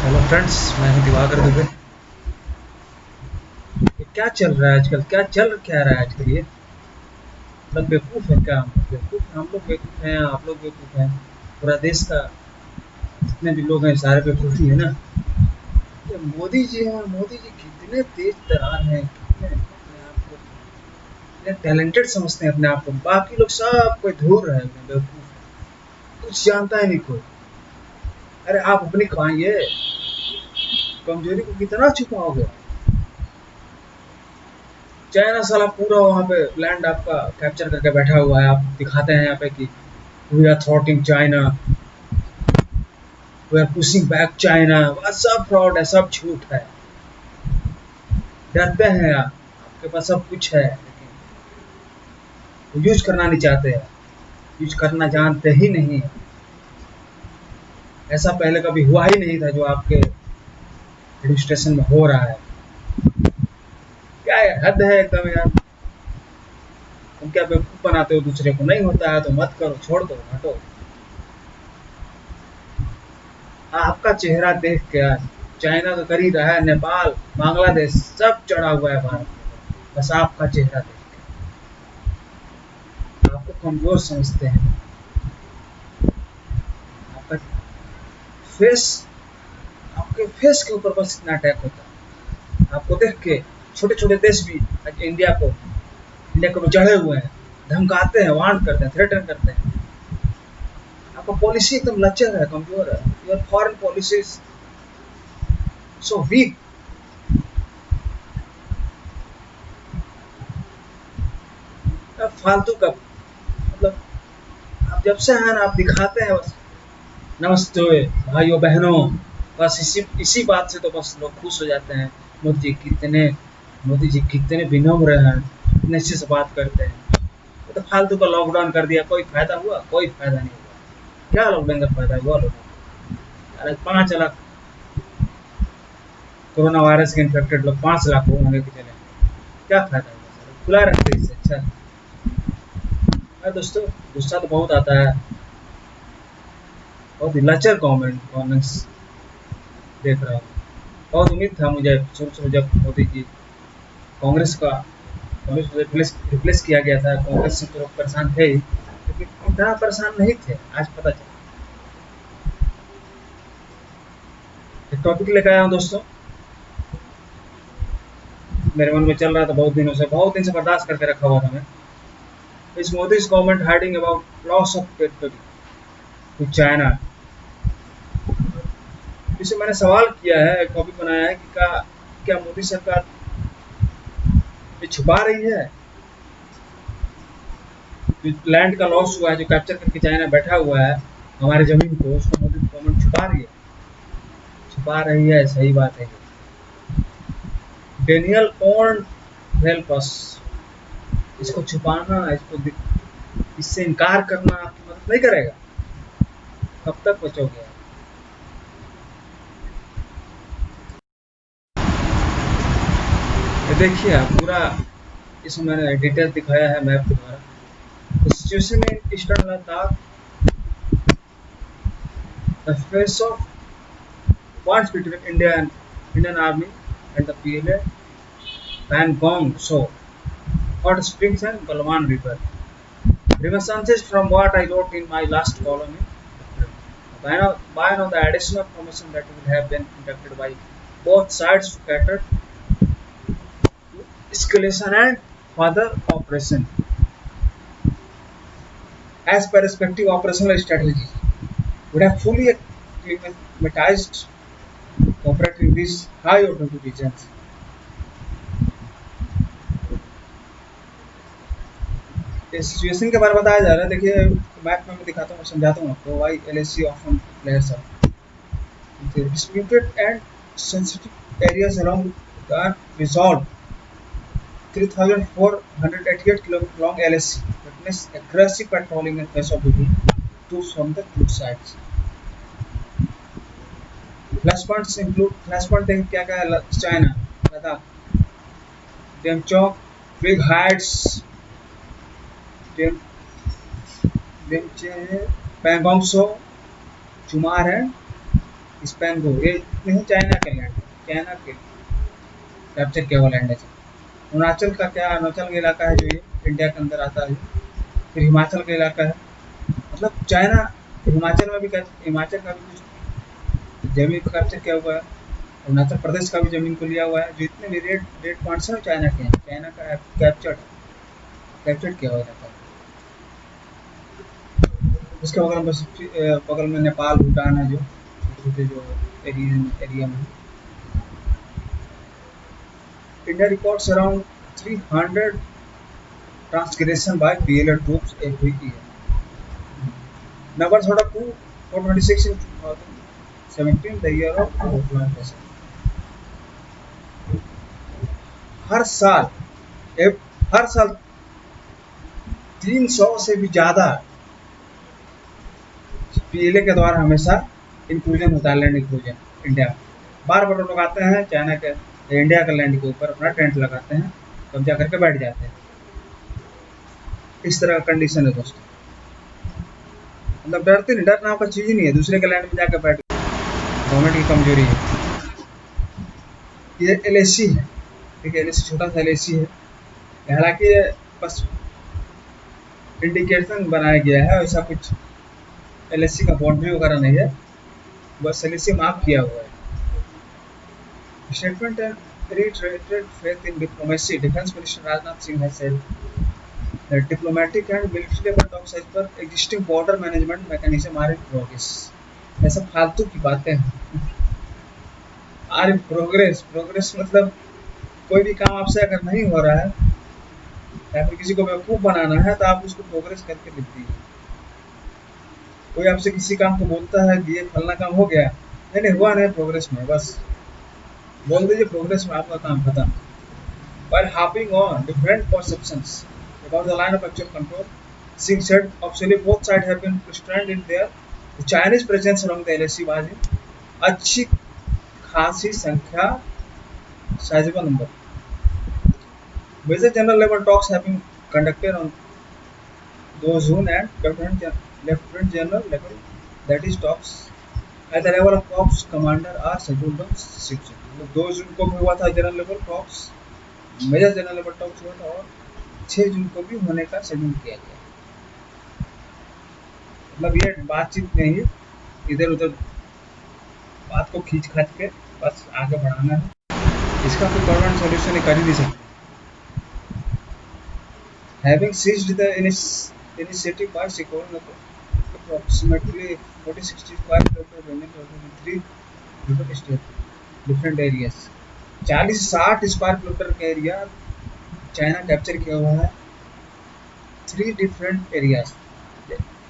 Hello friends, मैं हूं दिवाकर दुबे। ये क्या चल रहा है आजकल? क्या रहा है आजकल? ये मतलब बेवकूफ़ है क्या? हम लोग बेवकूफ़ हैं, आप लोग बेवकूफ़ हैं। पूरा देश का जितने भी लोग हैं सारे बेवकूफ़ी है ना। ये मोदी जी हैं, मोदी जी कितने तेज तर्रार हैं, कितने अपने आप को इतने टैलेंटेड समझते हैं अपने आप को। बाकी लोग सब कोई धूर है, बेवकूफ़ है, कुछ जानता ही नहीं कोई। अरे आप अपनी खाइए, कमजोरी को कितना छुपाओगे? चाइना साला पूरा वहाँ पे लैंड आपका कैप्चर करके बैठा हुआ है। आप दिखाते हैं यहाँ पे कि we are throttling China, we are pushing back China. वह सब फ्रॉड है, सब झूठ है। डरते हैं आप, आपके पास सब कुछ है लेकिन यूज करना नहीं चाहते हैं, यूज करना जानते ही नहीं है। ऐसा पहले कभी हुआ ही नहीं था जो आपके एडमिनिस्ट्रेशन में हो रहा है। क्या है, हद है एकदम यार। तुम क्या बेवकूफ बनाते हो दूसरे को? नहीं होता है तो मत करो, छोड़ दो, हटो। आपका चेहरा देख के यार, चाइना तो कर ही रहा है, नेपाल, बांग्लादेश सब चढ़ा हुआ है भारत में, बस आपका चेहरा देख के आपको कमजोर समझते हैं। आपका फेस, आपके फेस के ऊपर बस इतना अटैक होता है। आपको देख के छोटे छोटे देश भी आज इंडिया को चढ़े हुए हैं, धमकाते हैं, वार्न करते हैं, थ्रेटन करते हैं। आपका पॉलिसी एकदम लचर है, कमजोर है। Your foreign policy so weak. फालतू का मतलब, आप जब से हैं ना, आप दिखाते हैं बस नमस्ते भाइयों बहनों, बस इसी बात से तो बस लोग खुश हो जाते हैं। मोदी जी कितने विनम्र हैं, कितने अच्छे से बात करते हैं। तो फालतू का लॉकडाउन कर दिया, कोई फायदा हुआ? कोई फायदा नहीं हुआ। क्या लॉकडाउन का फायदा हुआ लोगों को? अरे 5 लाख कोरोना वायरस के इन्फेक्टेड लोग 5 लाख होंगे कितने, क्या फायदा हुआ सर? खुला रखते इससे अच्छा। अरे दोस्तों, गुस्सा तो बहुत आता है, बहुत ही लचर गवर्नेंस देख रहा हूँ। बहुत उम्मीद था मुझे शुरू से जब मोदी जी कांग्रेस को रिप्लेस किया गया था। कांग्रेस से तो लोग परेशान थे ही, लेकिन इतना परेशान नहीं थे। आज पता चला। एक टॉपिक लेकर आया हूँ दोस्तों, मेरे मन में चल रहा था बहुत दिन से बर्दाश्त करके रखा हुआ था मैं। इस Modi government hiding about loss of territory to China. इसे मैंने सवाल किया है, एक टॉपिक बनाया है कि क्या मोदी सरकार ये छुपा रही है? लैंड का लॉस हुआ है, जो कैप्चर करके चाइना बैठा हुआ है हमारे जमीन को, उसको मोदी गवर्नमेंट छुपा रही है? छुपा रही है, सही बात है। Daniel own help us. इसको छुपाना, इससे इनकार करना आपकी मदद नहीं करेगा। कब तक बचोगे? ये देखिए आप पूरा, इसमें मैंने डिटेल दिखाया है मैप के द्वारा। The situation in Eastern Ladakh, the face of wars between Indian Army and the PLA, Pangong So, Hot Springs and Galwan River. Reminiscences from what I wrote in my last column. By now the additional promotion that will have been conducted by both sides to cater to escalation and further operation. As per respective operational strategies, would have fully acclimatized operating these high altitude regions. इस situation के बारे में बताया जा रहा है। देखिए map में मैं दिखाता हूँ, समझाता हूँ आपको। Why LAC often flares disputed and sensitive areas along the resolved 3,488 km long LAC witnessed aggressive patrolling and face of duty troops from the two sides. Flashpoints include flashpoint क्या क्या है? China, Ladakh, Demchok, big heights, Pangong Tso, Chumar है, Spain को, ये नहीं China के land, China के capture किया हुआ लैंड है। अरुणाचल का क्या, अरुणाचल का इलाका है जो ये इंडिया के अंदर आता है। फिर हिमाचल का इलाका है, मतलब चाइना हिमाचल में भी, हिमाचल का भी कुछ जमीन को कैप्चर किया हुआ है। अरुणाचल प्रदेश का भी जमीन को लिया हुआ है। जितने भी रेड पॉइंट्स हैं चाइना के हैं, चाइना का कैप्चर किया हुआ रहता है। उसके बगल में नेपाल भूटान है, जो छोटे जो एरिया में। India records around 300 transgression by PLA troops every year. Numbers order 426 in 2017, the year of implementation. हर साल 300 से भी ज़्यादा PLA के द्वारा हमेशा इंक्लूजन होता है, लैंड इंक्लूजन इंडिया। बार बार लोग आते हैं चाइना के, इंडिया के लैंड के ऊपर अपना टेंट लगाते हैं, कब्जा करके बैठ जाते हैं। इस तरह का कंडीशन है दोस्तों। मतलब डरते नहीं, डर नाम का चीज़ ही नहीं है। दूसरे के लैंड में जाकर बैठ, गवर्नमेंट की कमजोरी है। ये LAC है, ठीक है, LAC छोटा सा LAC है। हालांकि बस इंडिकेशन बनाया गया है, ऐसा कुछ LAC का बाउंड्री वगैरह नहीं है, बस LAC मार्क किया हुआ है। Statement reiterated faith in diplomacy. Defense Minister Rajnath Singh has said that diplomatic and military level talks as per existing border management mechanism are in progress. ऐसा फालतू की बातें हैं। आर प्रोग्रेस मतलब कोई भी काम आपसे अगर नहीं हो रहा है या फिर किसी को बेवकूफ़ बनाना है तो आप उसको प्रोग्रेस करके लिख दीजिए। कोई आपसे किसी काम को बोलता है कि ये फलना काम हो गया, नहीं हुआ नहीं, प्रोग्रेस में, बस बोल दीजिए प्रोग्रेस में, आपका काम खत्म। While harping on different perceptions about the line of actual control, Singh said obviously both sides have been restrained in their Chinese presence along the LAC was in अच्छी खासी संख्या, sizable number. Major general level talks have been conducted on those zone and lieutenant general level, that is talks at the level of corps commander are scheduled on 6 June. 2 जून को भी हुआ था general level talks, major general level talks हुआ था, और 6 जून को भी होने का शेड्यूल किया गया। मतलब ये बातचीत नहीं है, इधर उधर बात को खींच खाच के बस आगे बढ़ाना है। इसका कोई परमानेंट सोल्यूशन कर ही नहीं सकते। Having seized the initiative by securing approximately 40-65 km in 3 different areas, 40-60 square kilometre का एरिया चाइना कैप्चर किया हुआ है, 3 डिफरेंट एरियाज।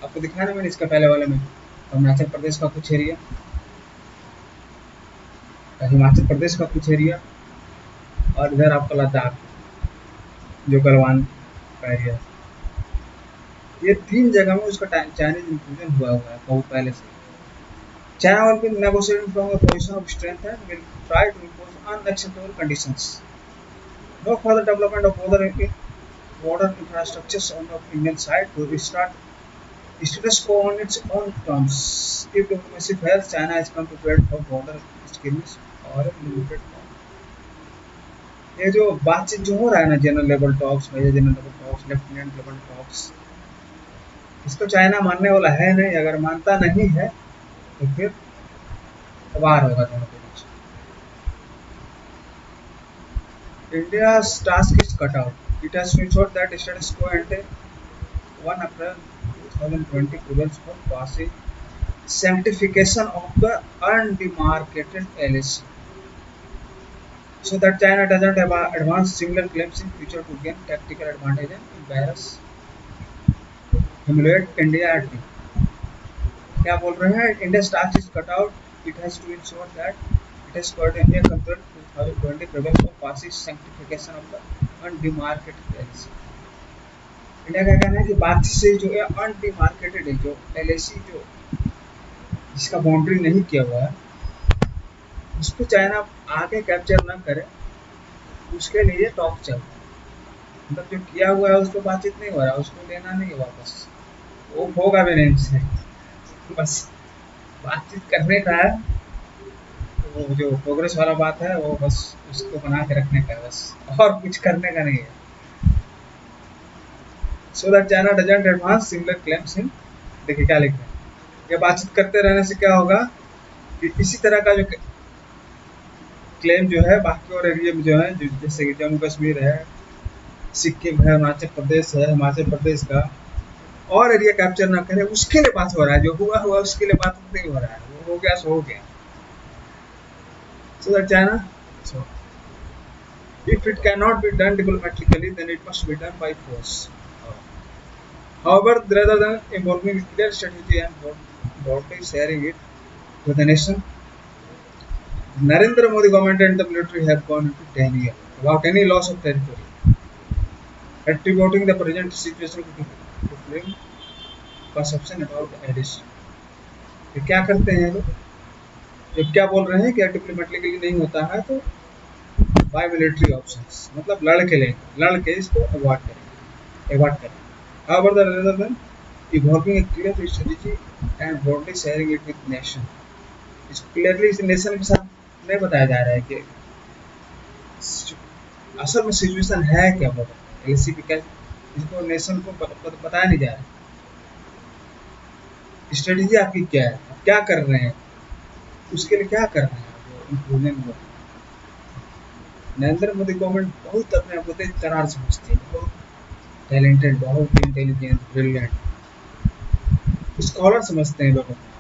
आपको दिखाया ना मैंने इसका पहले वाले में, अरुणाचल प्रदेश का कुछ एरिया, हिमाचल प्रदेश का कुछ एरिया, और इधर आपका लद्दाख जो गलवान का एरिया। ये 3 जगह में उसका चाइनीज इंक्लूजन हुआ है बहुत पहले से। China will be negotiating from a position of strength and will try to impose unacceptable conditions. No further development of border infrastructures on the Indian side to restart status quo on its own terms. If diplomacy fails, China has come prepared for border skirmish or a limited form. ये जो बातचीत जो हो रहा है ना, general level talks, major general level talks, lieutenant level talks, इसको China मानने वाला है नहीं। अगर मानता नहीं है तो फिर वार होगा दोनों के बीच। India's task is cut out. It has to ensure that status quo ante 1 April 2020 prevails for passing sanctification of the undemarcated LAC, so that China doesn't have advance similar claims in future to gain tactical advantage and embarrass, humiliate India at me. क्या बोल रहे हैं? India's task is cut out. It has to ensure that it has got India compared to 2020 prevails for passing sanctification of the undemarcated LAC. India का कहना है कि बात से जो है अनडिमार्केटेड है, जो LAC जो जिसका बाउंड्री नहीं किया हुआ है, उसको चाइना आगे कैप्चर न करे, उसके लिए टॉक चल रहा है। मतलब जो किया हुआ है उसको बातचीत नहीं हो रहा, उसको लेना नहीं है वापस, वो होगा भी नहीं उससे, बस बातचीत करने का है वो जो प्रोग्रेस वाला बात है वो बस उसको बना के रखने का है, बस और कुछ करने का नहीं है। So that China doesn't advance similar claims इन, देखिए क्या लिख रहे हैं, ये बातचीत करते रहने से क्या होगा कि इसी तरह का जो क्लेम जो है बाकी और एरिया में जो है, जैसे कि जम्मू कश्मीर है, सिक्किम है, अरुणाचल प्रदेश है, हिमाचल प्रदेश का और एरिया कैप्चर ना करे, उसके लिए बात हो रहा है। जो हुआ हुआ उसके लिए बात नहीं हो रहा है, वो हो गया सो हो गया। So that China, so if it cannot be done diplomatically then it must be done by force. However, rather than involving clear strategy and broadly sharing it with the nation, Narendra Modi government and the military have gone into denial about any loss of territory, attributing the present situation to claim perception about the addition. ये क्या करते हैं लोग, ये क्या बोल रहे हैं कि डिप्लोमेटिकली नहीं होता है तो बाय मिलिट्री ऑप्शंस, मतलब लड़ के इसको अवॉइड करें। However, rather than evolving a clear strategy and broadly sharing it with nation, इस क्लियरली इस नेशन के साथ नहीं बताया जा रहा है कि असल में सिचुएशन है क्या, एलसी पे क्या, इसको नेशन को बताया नहीं जा रहा, स्ट्रेटेजी आपकी क्या है, आप क्या कर रहे हैं, उसके लिए क्या कर रहे हैं इम्प्रूवमेंट में। नरेंद्र मोदी गवर्नमेंट बहुत अपने आप को तेज तरार समझती है, बहुत टैलेंटेड, बहुत इंटेलिजेंट, ब्रिलियंट, स्कॉलर समझते हैं लोगों को।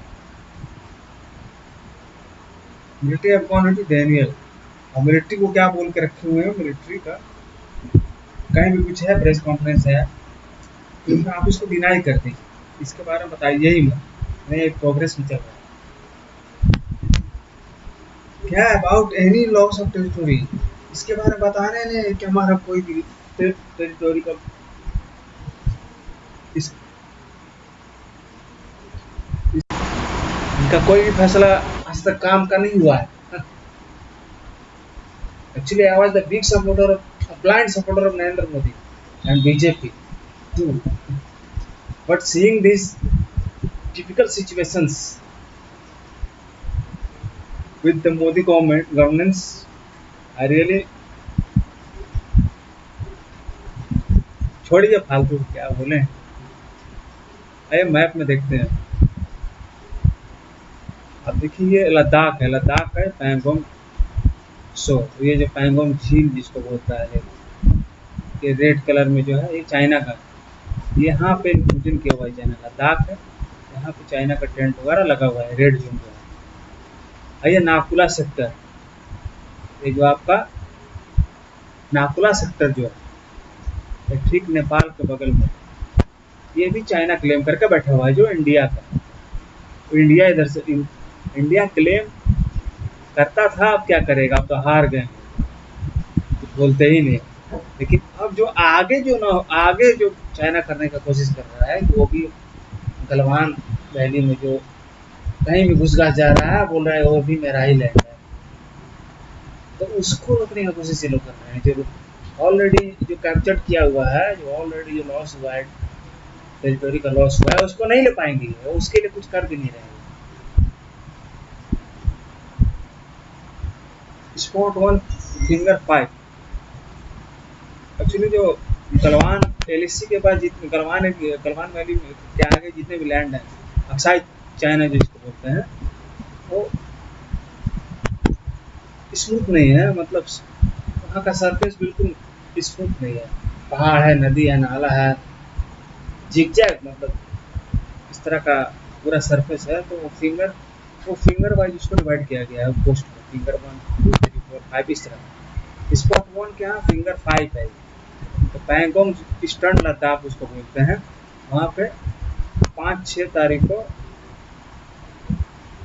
मिलिट्री ऑफ कौन डेनियल, और मिलिट्री को क्या बोल के रखे हुए हैं, मिलिट्री का कहीं भी कुछ है, प्रेस कॉन्फ्रेंस है तो आप इसको डिनाई कर दीजिए, इसके बारे में बताइए ही मत, नहीं एक प्रोग्रेस में चल रहा है। क्या about any loss of territory, इसके बारे में बताने नहीं कि हमारा कोई भी टेरिटोरी का इनका कोई भी फैसला आज तक काम का नहीं हुआ है। Actually, I was the big supporter of, a blind supporter of Narendra Modi and BJP too. But seeing these typical situations with the Modi governance, I really छोड़िए फालतू क्या बोले। आइए मैप में देखते हैं, अब देखिए ये लद्दाख है पैंगोंग सो, ये जो पैंगोंग झील जिसको बोलता है, ये रेड कलर में जो है ये चाइना का, यहाँ पे इंक्लूजन किया हुआ है चाइना, लद्दाख है, यहाँ पे चाइना का टेंट वगैरह लगा हुआ है, रेड जोन जो है। ये नाकुला सेक्टर, ये जो आपका नाकुला सेक्टर जो है ठीक नेपाल के बगल में, ये भी चाइना क्लेम करके बैठा हुआ है, जो इंडिया का, तो इंडिया इधर से इंडिया क्लेम करता था, अब क्या करेगा, अब तो हार गए, कुछ बोलते ही नहीं। लेकिन अब जो आगे जो चाइना करने का कोशिश कर रहा है, वो भी गलवान वैली में जो कहीं भी घुस जा रहा है, बोल रहा है वो भी मेरा ही लैंड है, तो उसको रोकने का कोशिश ये लोग कर रहे हैं। जो ऑलरेडी जो कैप्चर किया हुआ है, जो ऑलरेडी जो लॉस हुआ है, टेरिटोरी का लॉस हुआ है, उसको नहीं ले पाएंगे, उसके लिए कुछ कर भी नहीं रहे। स्पॉट 1 फिंगर 5, एक्चुअली जो गलवान एलएससी के बाद गलवान वैली के आगे जितने भी लैंड हैं, अक्साई चाइना जिसको बोलते हैं, वो स्मूथ नहीं है, मतलब वहाँ का सरफेस बिल्कुल स्मूथ नहीं है, पहाड़ है, नदी है, नाला है, जिगजैग, मतलब इस तरह का पूरा सरफेस है। तो वो फिंगर वाइज उसको डिवाइड किया गया है पोस्ट में, फिंगर 1 2 3 4 5 इस तरह। स्पॉट 1 क्या फिंगर 5 है, तो पैंगोंग ईस्टर्न लद्दाख उसको बोलते हैं, वहाँ पे 5-6 तारीख को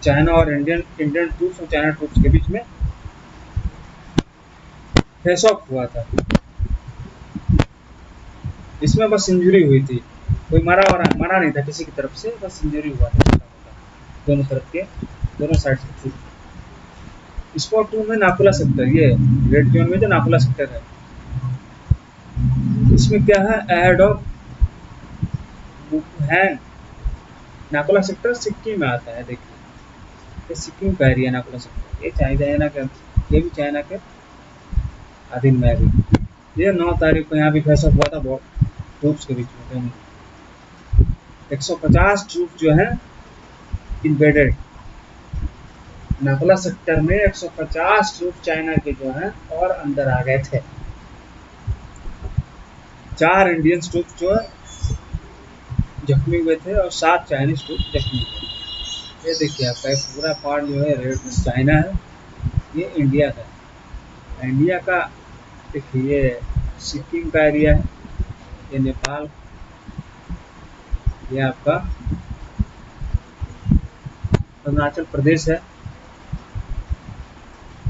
चाइना और इंडियन ट्रूप्स और चाइना ट्रूप्स के बीच में फेस ऑफ हुआ था। इसमें बस इंजरी हुई थी, कोई मरा नहीं था किसी की तरफ से, बस इंजरी हुआ था दोनों तरफ के, दोनों साइड से। स्पॉट 2 में नाकुला सेक्टर, ये रेड जोन में जो नाकुला सेक्टर है, इसमें क्या है, ahead of Wuhan, Naku La sector Sikkim में आता है। देखिए ये सिक्किम का एरिया नाकोला सेक्टर, ये चाइना के, ये भी चाइना के अधीन में अभी। ये 9 तारीख को यहाँ भी फैसला हुआ था बहुत ट्रूप्स के बीच में। 150 ट्रूप जो है इन्वेडेड नाकोला सेक्टर में, 150 ट्रूप चाइना के जो हैं और अंदर आ गए थे। 4 इंडियन ट्रूप जो है जख्मी हुए थे और 7 चाइनीज ट्रूप जख्मी हुए। ये देखिए आपका एक पूरा पार्ट जो है रेड में चाइना है, ये इंडिया का है। इंडिया का देखिए ये सिक्किम का एरिया है, ये नेपाल, ये आपका अरुणाचल प्रदेश है।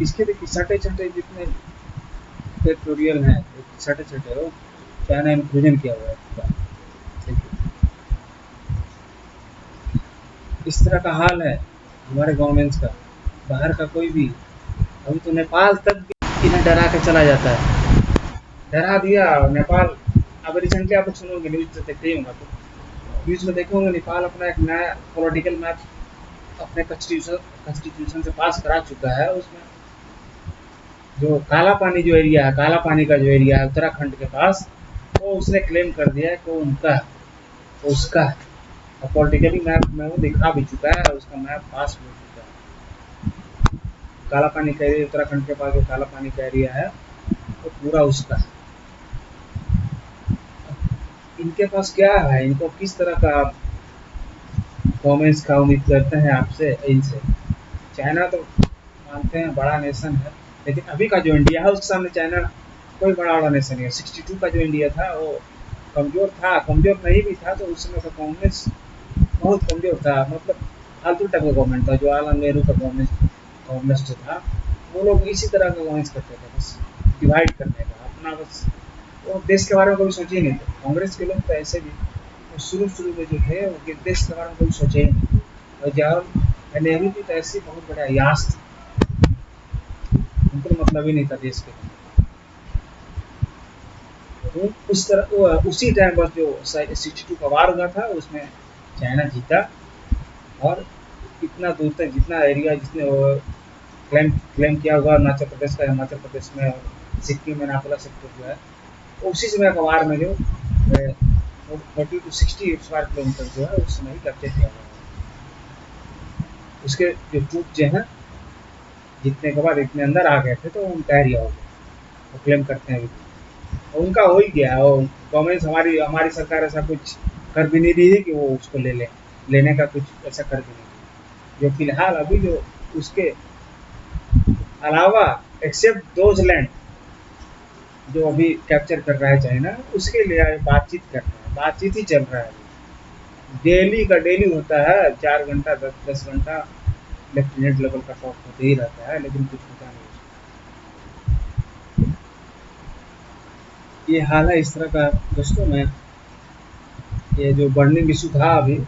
इसके देखिए छोटे छोटे जितने टेरिटोरियल हैं, छोटे छोटे वो चाइना इंक्लूजन किया हुआ है। इस तरह का हाल है हमारे गवर्नमेंट्स का। बाहर का कोई भी, अभी तो नेपाल तक भी इन्हें डरा के चला जाता है, डरा दिया नेपाल। अब रिसेंटली आप लोग सुनोगे, न्यूज तो देखते ही होंगे, तो न्यूज में देखे होंगे नेपाल अपना एक नया पॉलिटिकल मैप अपने कॉन्स्टिट्यूशन से पास करा चुका है। उसमें जो काला पानी जो एरिया है, काला पानी का जो एरिया है उत्तराखंड के पास, वो उसने क्लेम कर दिया है कि वो उनका है, वो उसका है। और पॉलिटिकली मैप में वो दिखा भी चुका है, उसका मैप पास हो चुका है। काला पानी का एरिया उत्तराखंड के पास जो काला पानी का एरिया है वो पूरा उसका है। इनके पास क्या है, इनको किस तरह का कमेंट्स का उम्मीद करते हैं आपसे, इनसे। चाइना तो मानते हैं बड़ा नेशन है, लेकिन अभी का जो इंडिया है उसके सामने चाइना कोई बड़ा नेशन नहीं है। 62 का जो इंडिया था वो कमज़ोर था, कमज़ोर नहीं भी था तो उस समय का कांग्रेस बहुत कमज़ोर था, मतलब फालतू टाइप का गवर्नमेंट था। जो जवाहरलाल नेहरू का गवर्नमेंट जो था, वो लोग इसी तरह का गवर्नेंस करते थे, बस डिवाइड करने का अपना, बस वो देश के बारे में कभी सोचे ही नहीं थे। कांग्रेस के लोग तो ऐसे भी शुरू में जो थे वो देश के बारे में कभी सोचे ही नहीं। और जवाहरलाल नेहरू की तो ऐसी बहुत बड़ा यास थी, उनको मतलब ही नहीं था देश के। तो उस तरह उसी टाइम पर जो 62 का वार हुआ था उसमें चाइना जीता, और इतना दूर तक जितना एरिया जिसने क्लेम किया हुआ अरुणाचल प्रदेश का, हिमाचल प्रदेश में और सिक्किम में नाकोला सेक्टर जो है, उसी समय का वार में जो 40 to 60 स्क्वायर किलोमीटर जो है उस समय ही कैप्चर किया गया। उसके जो ट्रूप जो हैं जितने के बाद इतने अंदर आ गए थे तो उनका एरिया हो गया, वो क्लेम करते हैं। और उनका हो ही गया, और गवर्नमेंट हमारी सरकार ऐसा कुछ कर भी नहीं रही है कि वो उसको लेने का कुछ ऐसा कर भी नहीं। जो फिलहाल अभी जो उसके अलावा एक्सेप्ट दोज लैंड जो अभी कैप्चर कर रहा है चाइना, उसके लिए बातचीत कर रहा है, बातचीत ही चल रहा है। डेली का डेली होता है, 4 घंटा 10 घंटा लेफ्टिनेंट लेवल का टॉक होते ही रहता है, लेकिन कुछ होता नहीं। ये हाल है इस तरह का दोस्तों। मैं ये जो बर्निंग इशू था अभी,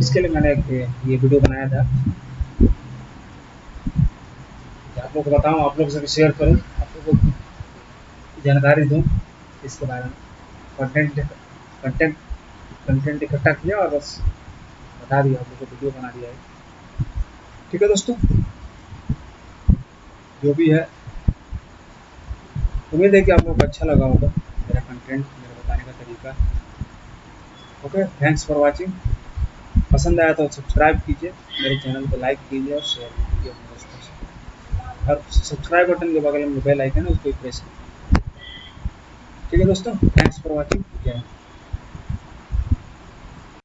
इसके लिए मैंने ये वीडियो बनाया था, आप लोग को बताऊँ, आप लोग से शेयर करूँ, आप लोगों को जानकारी दूँ इसके बारे में। कंटेंट इकट्ठा किया और बस बता दिया, आप लोग को वीडियो बना दिया है। ठीक है दोस्तों, जो भी है उम्मीद है कि आप लोग को अच्छा लगा होगा मेरा कंटेंट, मेरा बताने का तरीका। Okay, thanks for watching. पसंद आया तो सब्सक्राइब कीजिए, मेरे चैनल को लाइक कीजिए और शेयर कीजिए अपने दोस्तों से। और सब्सक्राइब बटन के बगल में बेल आइकन है, उसको प्रेस कीजिए। ठीक है दोस्तों, थैंक्स फॉर वाचिंग।